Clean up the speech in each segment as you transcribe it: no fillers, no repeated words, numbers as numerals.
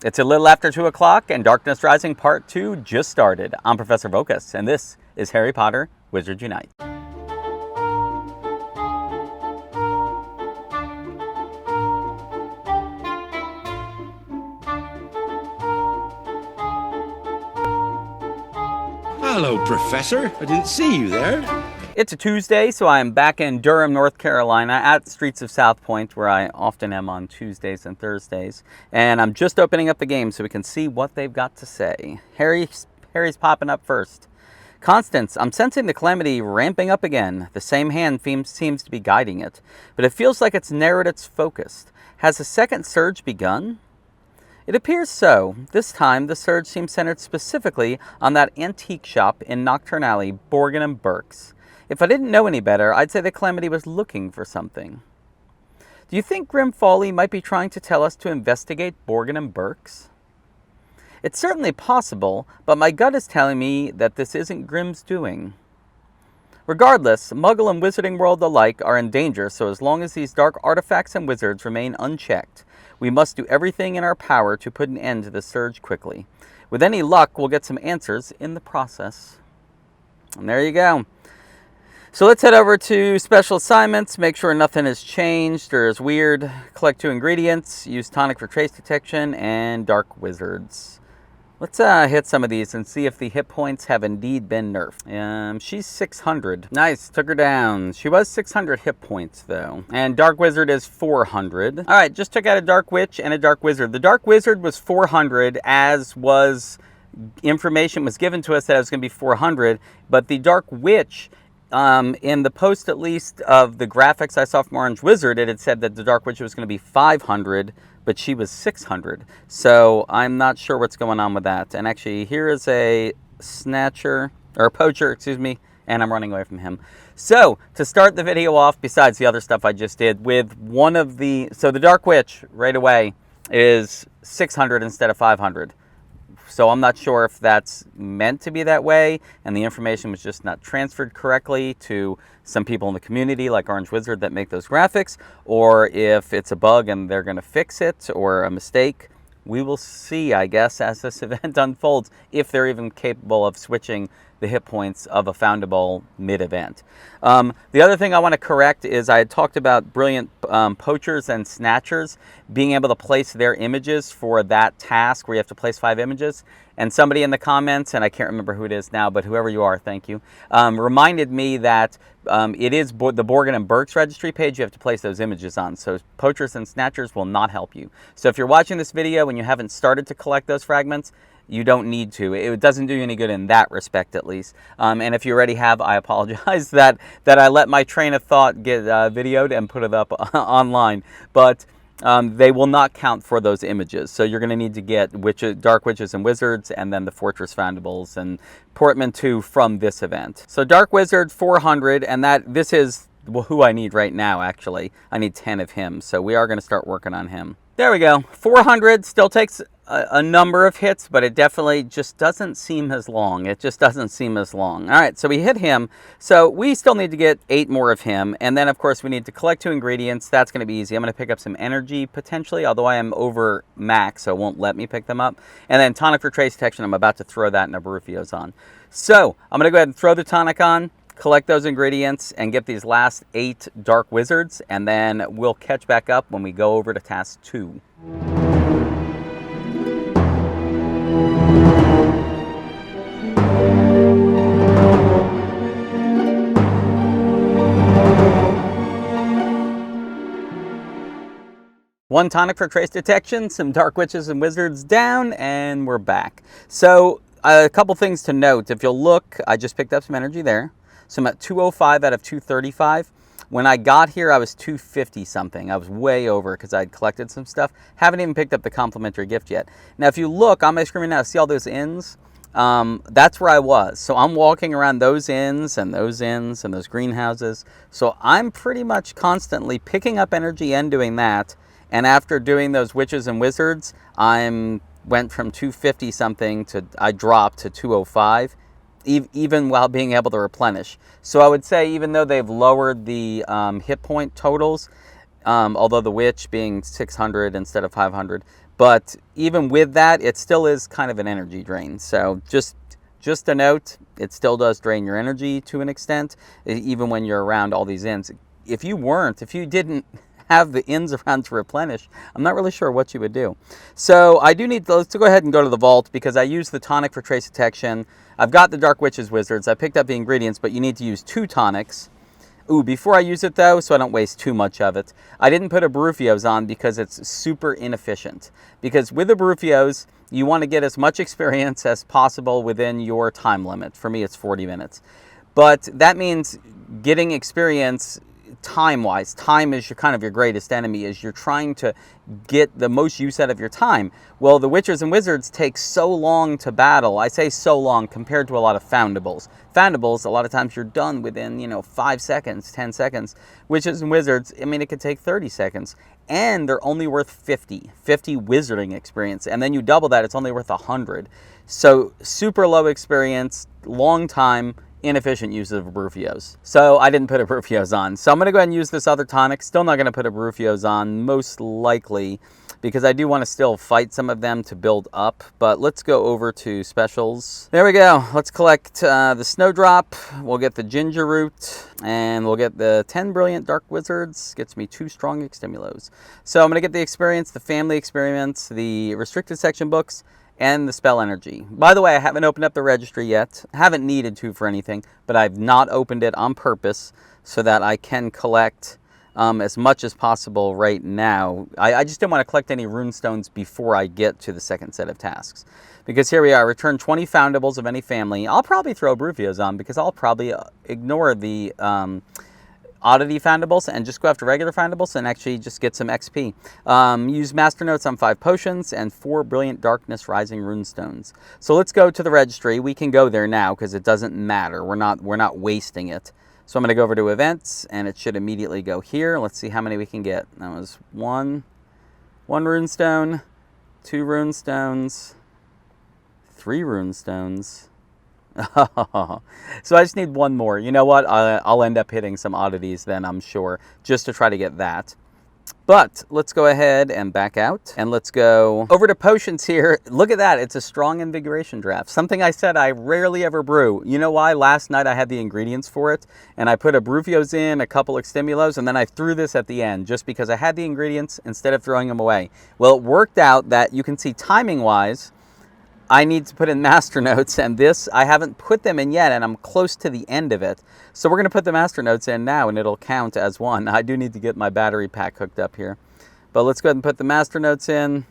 It's a little after 2 o'clock, and Darkness Rising Part 2 just started. I'm Professor Voqas, and this is Harry Potter Wizards Unite. Hello, Professor. I didn't see you there. It's a Tuesday, so I'm back in Durham, North Carolina at Streets of South Point, where I often am on Tuesdays and Thursdays. And I'm just opening up the game so we can see what they've got to say. Harry's popping up first. Constance, I'm sensing the calamity ramping up again. The same hand seems to be guiding it, but it feels like it's narrowed its focus. Has a second surge begun? It appears so. This time, the surge seems centered specifically on that antique shop in Nocturne Alley, Borgin and Burke's. If I didn't know any better, I'd say the calamity was looking for something. Do you think Grim Folly might be trying to tell us to investigate Borgin and Burke's? It's certainly possible, but my gut is telling me that this isn't Grim's doing. Regardless, Muggle and Wizarding World alike are in danger, so as long as these dark artifacts and wizards remain unchecked, we must do everything in our power to put an end to the surge quickly. With any luck, we'll get some answers in the process. And there you go. So let's head over to special assignments, make sure nothing has changed or is weird. Collect 2 ingredients, use tonic for trace detection, and dark wizards. Let's hit some of these and see if the hit points have indeed been nerfed. She's 600. Nice, took her down. She was 600 hit points though. And Dark Wizard is 400. All right, just took out a Dark Witch and a Dark Wizard. The Dark Wizard was 400, as was information was given to us that it was going to be 400, but the Dark Witch, in the post at least of the graphics I saw from Orange Wizard, it had said that the Dark Witch was going to be 500, but she was 600. So I'm not sure what's going on with that. And actually, here is a snatcher, or a poacher, excuse me, and I'm running away from him. So, to start the video off, besides the other stuff I just did, with one of the, so the Dark Witch, right away, is 600 instead of 500. So I'm not sure if that's meant to be that way and the information was just not transferred correctly to some people in the community like Orange Wizard that make those graphics, or if it's a bug and they're going to fix it or a mistake. We will see, I guess, as this event unfolds, if they're even capable of switching the hit points of a foundable mid-event. The other thing I want to correct is I had talked about brilliant poachers and snatchers being able to place their images for that task where you have to place 5 images. And somebody in the comments, and I can't remember who it is now, but whoever you are, thank you, reminded me that it is the Borgin and Burke's registry page you have to place those images on. So poachers and snatchers will not help you. So if you're watching this video and you haven't started to collect those fragments, you don't need to. It doesn't do you any good in that respect, at least. And if you already have, I apologize that I let my train of thought get videoed and put it up online. But they will not count for those images. So you're going to need to get Dark Witches and Wizards, and then the Fortress Foundables and Portman 2 from this event. So Dark Wizard 400, and this is who I need right now, actually. I need 10 of him, so we are going to start working on him. There we go. 400 still takes a number of hits, but it definitely just doesn't seem as long. It just doesn't seem as long. All right, so we hit him. So we still need to get 8 more of him. And then, of course, we need to collect 2 ingredients. That's going to be easy. I'm going to pick up some energy, potentially, although I am over max, so it won't let me pick them up. And then tonic for trace detection. I'm about to throw that in a Baruffio's on. So I'm going to go ahead and throw the tonic on, collect those ingredients, and get these last 8 Dark Wizards. And then we'll catch back up when we go over to Task 2. One tonic for trace detection, some Dark Witches and Wizards down, and we're back. So a couple things to note. If you'll look, I just picked up some energy there. So I'm at 205 out of 235. When I got here, I was 250 something. I was way over because I'd collected some stuff. Haven't even picked up the complimentary gift yet. Now, if you look on my screen now, see all those inns? That's where I was. So I'm walking around those inns and those greenhouses. So I'm pretty much constantly picking up energy and doing that. And after doing those Witches and Wizards, went from 250 something to I dropped to 205. Even while being able to replenish. So I would say, even though they've lowered the hit point totals, although the Witch being 600 instead of 500, But even with that, it still is kind of an energy drain. So just a note, it still does drain your energy to an extent, even when you're around all these inns. If you didn't have the inns around to replenish, I'm not really sure what you would do. So I do need, let's go ahead and go to the vault, because I use the tonic for trace detection. I've got the Dark Witch's Wizards. I picked up the ingredients, but you need to use 2 tonics. Ooh, before I use it though, so I don't waste too much of it, I didn't put a Barufios on because it's super inefficient. Because with the Barufios, you want to get as much experience as possible within your time limit. For me, it's 40 minutes. But that means getting experience time-wise. Time is your greatest enemy, is you're trying to get the most use out of your time. Well, the Witchers and Wizards take so long to battle. I say so long compared to a lot of Foundables. Foundables, a lot of times you're done within, 5 seconds, 10 seconds. Witches and Wizards, I mean, it could take 30 seconds. And they're only worth 50 wizarding experience. And then you double that, it's only worth 100. So super low experience, long time, inefficient use of Barufios. So I didn't put a Barufios on. So I'm going to go ahead and use this other tonic. Still not going to put a Barufios on, most likely, because I do want to still fight some of them to build up. But let's go over to specials. There we go. Let's collect the Snowdrop. We'll get the Ginger Root, and we'll get the 10 Brilliant Dark Wizards. Gets me 2 strong Extimilos. So I'm going to get the experience, the family experience, the restricted section books, and the spell energy. By the way, I haven't opened up the registry yet. I haven't needed to for anything, but I've not opened it on purpose so that I can collect as much as possible right now. I just didn't want to collect any runestones before I get to the second set of tasks. Because here we are, return 20 Foundables of any family. I'll probably throw Barufios on because I'll probably ignore the oddity Foundables and just go after regular Foundables and actually just get some XP. Use Master Notes on 5 potions and 4 Brilliant Darkness Rising Runestones. So let's go to the registry. We can go there now because it doesn't matter. We're not wasting it. So I'm going to go over to events, and it should immediately go here. Let's see how many we can get. That was 1 runestone, 2 runestones, 3 runestones. So I just need 1 more. You know what? I'll end up hitting some oddities then, I'm sure, just to try to get that. But let's go ahead and back out, and let's go over to potions here. Look at that. It's a strong invigoration draft. Something I said I rarely ever brew. You know why? Last night I had the ingredients for it, and I put a Barufios in, a couple Extimilos, and then I threw this at the end just because I had the ingredients instead of throwing them away. Well, it worked out that you can see timing-wise, I need to put in Master Notes, and this, I haven't put them in yet, and I'm close to the end of it. So we're going to put the Master Notes in now, and it'll count as 1. I do need to get my battery pack hooked up here. But let's go ahead and put the Master Notes in.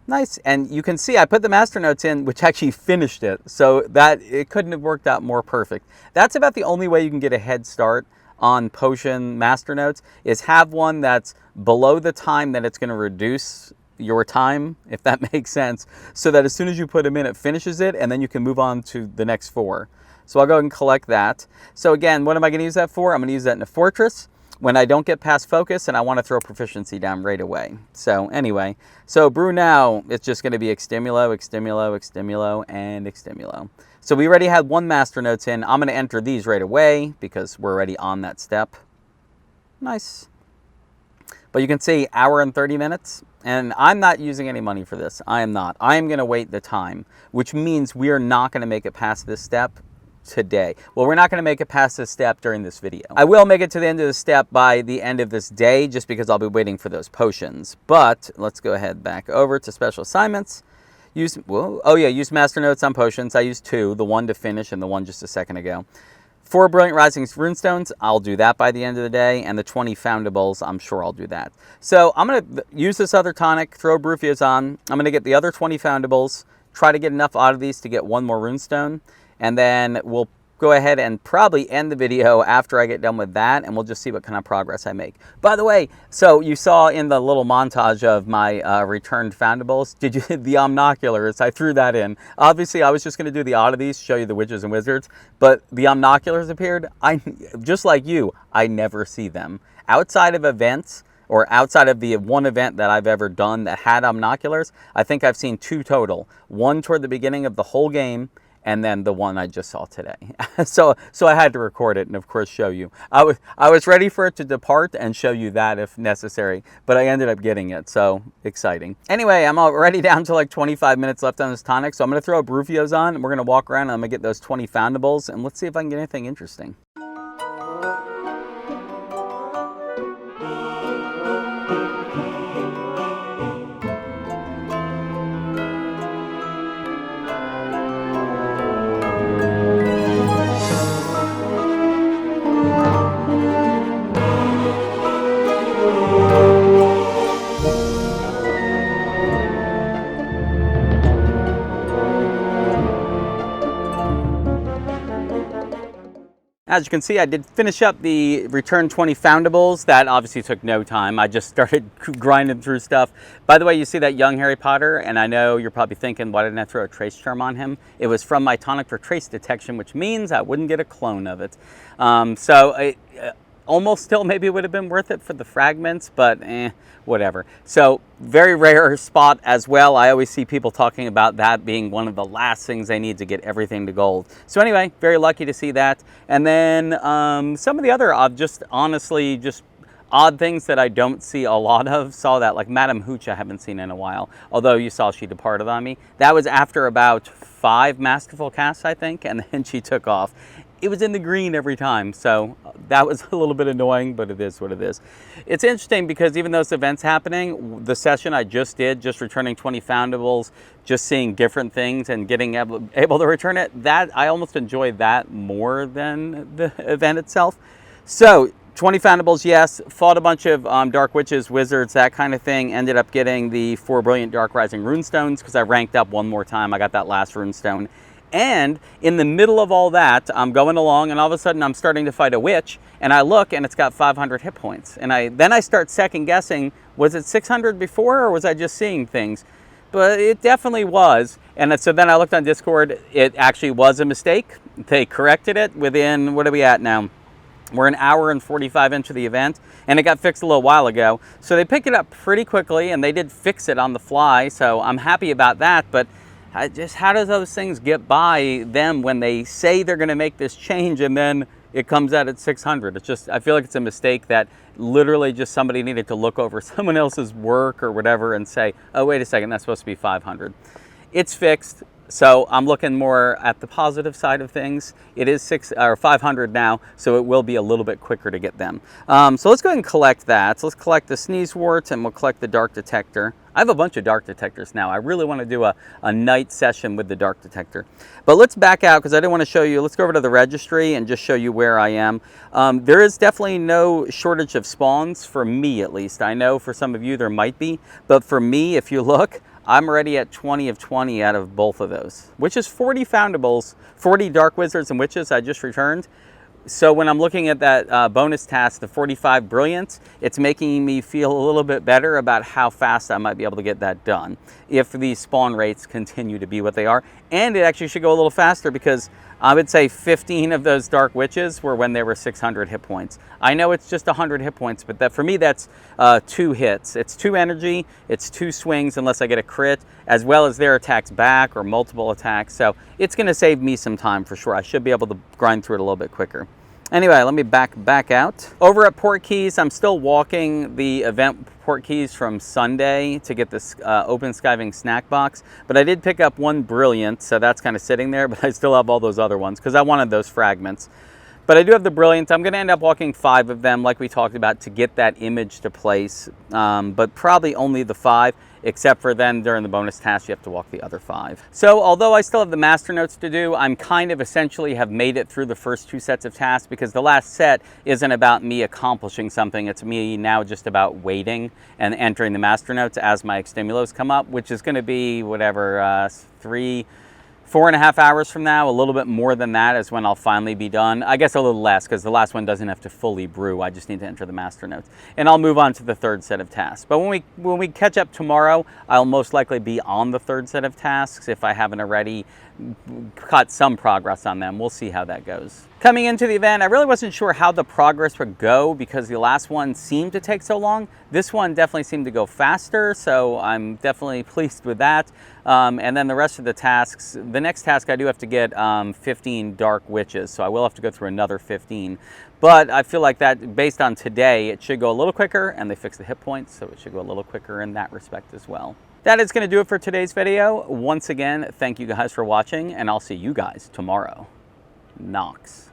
Nice. And you can see I put the Master Notes in, which actually finished it. So that it couldn't have worked out more perfect. That's about the only way you can get a head start on potion Master Notes, is have one that's below the time that it's going to reduce your time, if that makes sense, so that as soon as you put them in, it finishes it, and then you can move on to the next 4. So I'll go ahead and collect that. So again, what am I going to use that for? I'm going to use that in a fortress when I don't get past focus and I want to throw proficiency down right away. So anyway, so brew now, it's just going to be Extimilo, Extimilo, Extimilo, and Extimilo. So we already had 1 Master Notes in. I'm going to enter these right away because we're already on that step. Nice. But you can see hour and 30 minutes. And I'm not using any money for this. I am not. I am going to wait the time, which means we are not going to make it past this step today. Well, we're not going to make it past this step during this video. I will make it to the end of the step by the end of this day, just because I'll be waiting for those potions. But let's go ahead back over to special assignments. Use Master Notes on potions. I used 2, the 1 to finish and the 1 just a second ago. 4 Brilliant Rising Runestones, I'll do that by the end of the day, and the 20 Foundables, I'm sure I'll do that. So I'm going to use this other tonic, throw Barufios on. I'm going to get the other 20 Foundables, try to get enough oddities to get 1 more runestone, and then we'll go ahead and probably end the video after I get done with that, and we'll just see what kind of progress I make. By the way, so you saw in the little montage of my returned Foundables, did you the Omnoculars? I threw that in. Obviously, I was just going to do the oddities, show you the Witches and Wizards, but the Omnoculars appeared. Just like you, I never see them. Outside of events, or outside of the 1 event that I've ever done that had Omnoculars, I think I've seen 2 total. 1 toward the beginning of the whole game, and then the one I just saw today. so I had to record it and of course show you. I was ready for it to depart and show you that if necessary, but I ended up getting it, so exciting. Anyway, I'm already down to like 25 minutes left on this tonic, so I'm going to throw Brufios on and we're going to walk around and I'm going to get those 20 foundables and let's see if I can get anything interesting. As you can see, I did finish up the return 20 foundables. That obviously took no time. I just started grinding through stuff. By the way, you see that young Harry Potter, and I know you're probably thinking, why didn't I throw a trace charm on him? It was from my tonic for trace detection, which means I wouldn't get a clone of it. Almost still maybe it would have been worth it for the fragments, but whatever. So very rare spot as well. I always see people talking about that being one of the last things they need to get everything to gold. So anyway, very lucky to see that. And then some of the other honestly odd things that I don't see a lot of. Saw that, like Madame Hooch I haven't seen in a while, although you saw she departed on me. That was after about 5 masterful casts, I think, and then she took off. It was in the green every time, so that was a little bit annoying, but it is what it is. It's interesting because even though this event's happening, the session I just did, just returning 20 foundables, just seeing different things and getting able to return it, that I almost enjoyed that more than the event itself. So 20 foundables, yes. Fought a bunch of dark witches, wizards, that kind of thing. Ended up getting the 4 brilliant dark rising runestones because I ranked up one more time. I got that last runestone. And in the middle of all that, I'm going along and all of a sudden I'm starting to fight a witch and I look and it's got 500 hit points. And then I start second guessing, was it 600 before or was I just seeing things? But it definitely was. And so then I looked on Discord, it actually was a mistake. They corrected it within, what are we at now? We're an hour and 45 into the event and it got fixed a little while ago. So they picked it up pretty quickly and they did fix it on the fly. So I'm happy about that. But just how does those things get by them when they say they're going to make this change and then it comes out at 600? It's just, I feel like it's a mistake that literally just somebody needed to look over someone else's work or whatever and say, oh, wait a second, that's supposed to be 500. It's fixed. So I'm looking more at the positive side of things. It is 500 now, so it will be a little bit quicker to get them. So let's go ahead and collect that. So let's collect the sneeze wart and we'll collect the dark detector. I have a bunch of dark detectors now. I really want to do a night session with the dark detector. But let's back out because I didn't want to show you. Let's go over to the registry and just show you where I am. There is definitely no shortage of spawns, for me at least. I know for some of you there might be, but for me, if you look, I'm already at 20 of 20 out of both of those, which is 40 foundables, 40 dark wizards and witches I just returned. So when I'm looking at that bonus task, the 45 brilliance, it's making me feel a little bit better about how fast I might be able to get that done if these spawn rates continue to be what they are. And it actually should go a little faster because I would say 15 of those dark witches were when they were 600 hit points. I know it's just 100 hit points, but for me that's 2 hits. It's 2 energy, it's 2 swings unless I get a crit, as well as their attacks back or multiple attacks. So it's going to save me some time for sure. I should be able to grind through it a little bit quicker. Anyway, let me back out. Over at Port Keys, I'm still walking the event Port Keys from Sunday to get this open skiving snack box, but I did pick up 1 brilliant, so that's kind of sitting there, but I still have all those other ones because I wanted those fragments. But I do have the brilliant. I'm going to end up walking 5 of them like we talked about to get that image to place, but probably only the 5, except for then during the bonus task you have to walk the other 5. So although I still have the master notes to do, I'm kind of essentially have made it through the first 2 sets of tasks because the last set isn't about me accomplishing something. It's me now just about waiting and entering the master notes as my extimulos come up, which is going to be whatever, 4.5 hours from now. A little bit more than that is when I'll finally be done. I guess a little less because the last one doesn't have to fully brew. I just need to enter the master notes. And I'll move on to the 3rd set of tasks. But when we catch up tomorrow, I'll most likely be on the 3rd set of tasks if I haven't already got some progress on them. We'll see how that goes. Coming into the event, I really wasn't sure how the progress would go because the last one seemed to take so long. This one definitely seemed to go faster, so I'm definitely pleased with that. And then the rest of the tasks, the next task I do have to get 15 dark witches, so I will have to go through another 15. But I feel like that, based on today, it should go a little quicker, and they fixed the hit points, so it should go a little quicker in that respect as well. That is going to do it for today's video. Once again, thank you guys for watching, and I'll see you guys tomorrow. Knox.